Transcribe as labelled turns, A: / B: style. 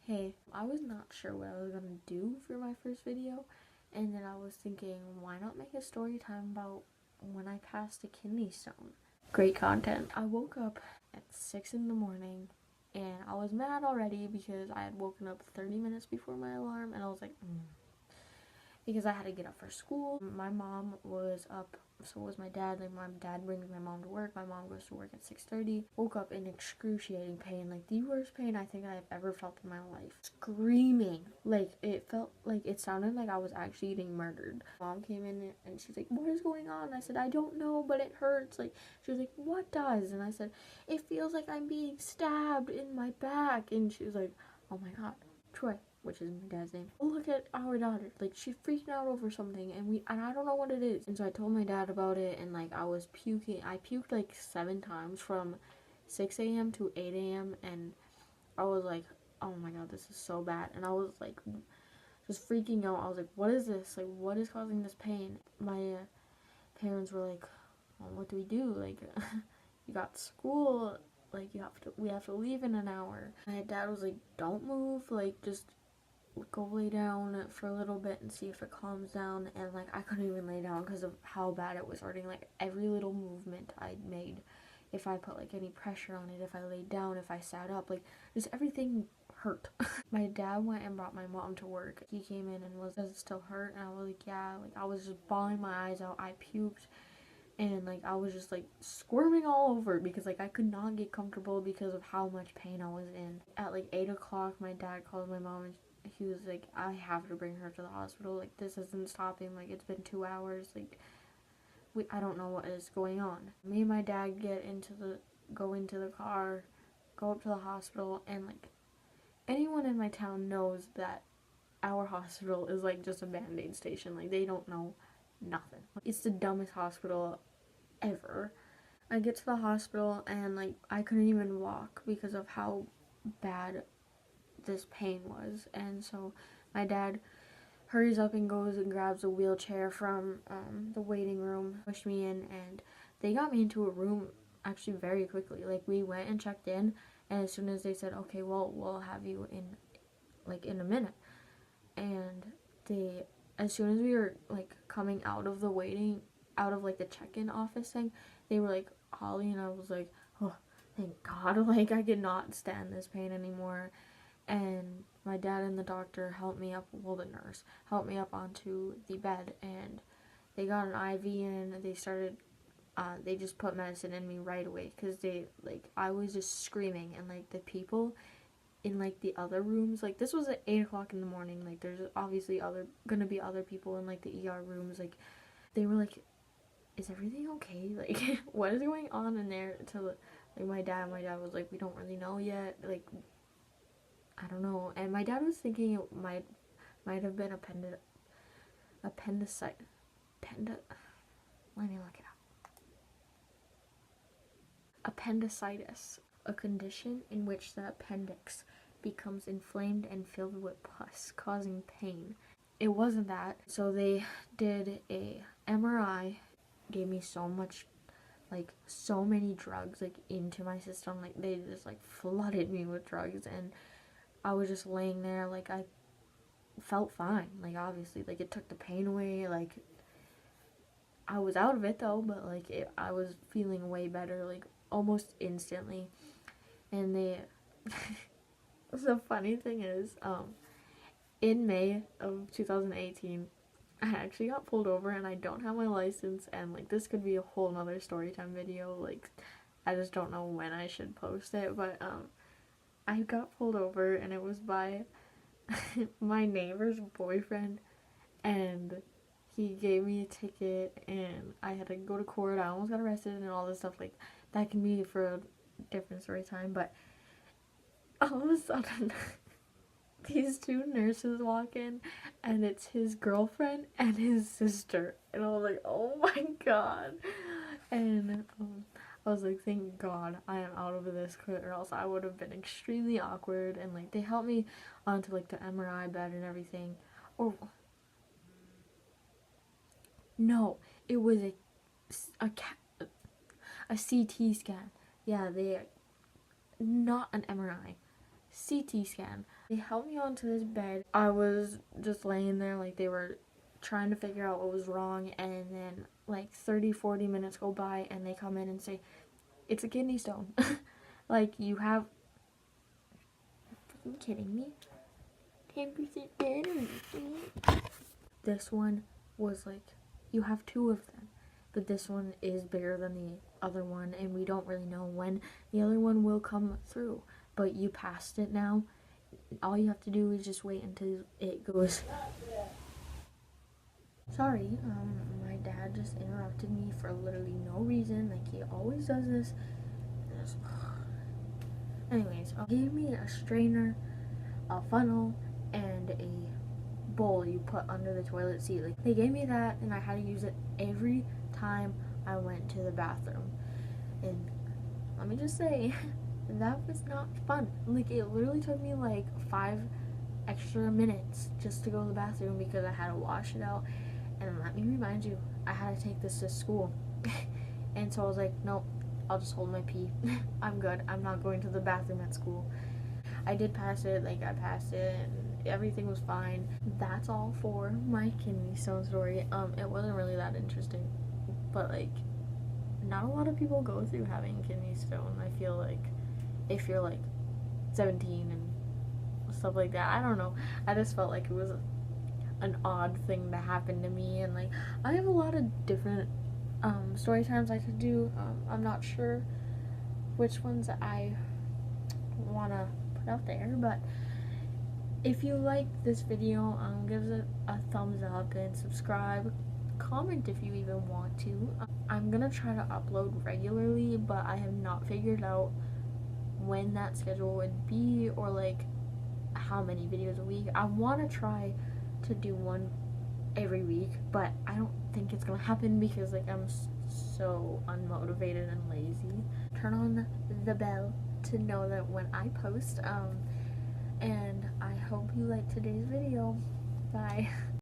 A: Hey, I was not sure what I was gonna do for my first video, and then I was thinking, why not make a story time about when I passed a kidney stone? Great content. I woke up at 6 in the morning, and I was mad already because I had woken up 30 minutes before my alarm, and I was like, because I had to get up for school. My mom was up, so was my dad. Like, my dad brings my mom to work. My mom goes to work at 6:30. Woke up in excruciating pain, like the worst pain I think I've ever felt in my life. Screaming, like it felt like it sounded like I was actually getting murdered. Mom came in and she's like, "What is going on?" I said, "I don't know, but it hurts." Like, she was like, "What does?" And I said, "It feels like I'm being stabbed in my back." And she was like, "Oh my God, Troy," which is my dad's name, "look at our daughter, like she's freaking out over something and I don't know what it is." And so I told my dad about it, and like I was puking. I puked like 7 times from 6 a.m. to 8 a.m. and I was like, oh my God, this is so bad. And I was like just freaking out. I was like, what is this? Like, what is causing this pain? My parents were like, well, what do we do? Like, you got school, like we have to leave in an hour. My dad was like, don't move, like just go lay down for a little bit and see if it calms down. And like I couldn't even lay down because of how bad it was hurting. Like every little movement I made, if I put like any pressure on it, if I laid down, if I sat up, like just everything hurt. My dad went and brought my mom to work. He came in and was, "Does it still hurt?" And I was like, "Yeah." Like I was just bawling my eyes out. I puked, and like I was just like squirming all over because like I could not get comfortable because of how much pain I was in. At like 8 o'clock, my dad called my mom and he was like, "I have to bring her to the hospital. Like this isn't stopping. Like it's been 2 hours. Like I don't know what is going on." Me and my dad go into the car, go up to the hospital, and like anyone in my town knows that our hospital is like just a band-aid station. Like they don't know nothing. It's the dumbest hospital ever. I get to the hospital and like I couldn't even walk because of how bad this pain was. And so my dad hurries up and goes and grabs a wheelchair from the waiting room, pushed me in, and they got me into a room actually very quickly. Like we went and checked in, and as soon as they said, "Okay, well, we'll have you in like in a minute," and they, as soon as we were like coming out of the waiting, out of like the check-in office thing, they were like, "Holly," and I was like, "Oh, thank God." Like I could not stand this pain anymore. And my dad and the doctor helped me up, well, the nurse helped me up onto the bed, and they got an IV in. They started they just put medicine in me right away because they, like, I was just screaming, and like the people in like the other rooms, like this was at 8 o'clock in the morning, like there's obviously gonna be other people in like the ER rooms, like they were like, "Is everything okay? Like what is going on in there?" To like my dad was like, "We don't really know yet, like I don't know." And my dad was thinking it might have been appendicite. Let me look it up. Appendicitis, a condition in which the appendix becomes inflamed and filled with pus, causing pain. It wasn't that. So they did a MRI, gave me so many drugs like into my system. Like they just like flooded me with drugs, and I was just laying there, like I felt fine. Like obviously, like it took the pain away. Like I was out of it though, but like I was feeling way better, like almost instantly. And they, the funny thing is, in May of 2018, I actually got pulled over, and I don't have my license. And like this could be a whole nother story time video. Like I just don't know when I should post it, but I got pulled over, and it was by my neighbor's boyfriend, and he gave me a ticket, and I had to go to court. I almost got arrested and all this stuff. Like that can be for a different story time. But all of a sudden these two nurses walk in, and it's his girlfriend and his sister, and I was like, oh my God. And I was like, thank God I am out of this, or else I would have been extremely awkward. And like they helped me onto like the MRI bed and everything. Or no, it was a CT scan. Yeah, they, not an MRI, CT scan. They helped me onto this bed. I was just laying there like they were trying to figure out what was wrong, and then like 30-40 minutes go by and they come in and say, it's a kidney stone. Like, you have... Are you kidding me? 10% better. This one was like, you have 2 of them, but this one is bigger than the other one, and we don't really know when the other one will come through. But you passed it now. All you have to do is just wait until it goes. Sorry, my dad just interrupted me for literally no reason, like he always does this. Anyways, he gave me a strainer, a funnel, and a bowl you put under the toilet seat. Like, they gave me that, and I had to use it every time I went to the bathroom. And let me just say, that was not fun. Like, it literally took me like 5 extra minutes just to go to the bathroom because I had to wash it out. And let me remind you, I had to take this to school. And so I was like, nope, I'll just hold my pee. I'm good. I'm not going to the bathroom at school. I did pass it, like I passed it, and everything was fine. That's all for my kidney stone story. It wasn't really that interesting, but like, not a lot of people go through having kidney stone. I feel like if you're like 17 and stuff like that, I don't know. I just felt like it was an odd thing to happen to me, and like, I have a lot of different story times I could do. I'm not sure which ones I want to put out there, but if you like this video, give it a thumbs up and subscribe. Comment if you even want to. I'm gonna try to upload regularly, but I have not figured out when that schedule would be, or like how many videos a week. I want to try to do one every week, but I don't think it's gonna happen because like I'm so unmotivated and lazy. Turn on the bell to know that when I post, and I hope you liked today's video. Bye.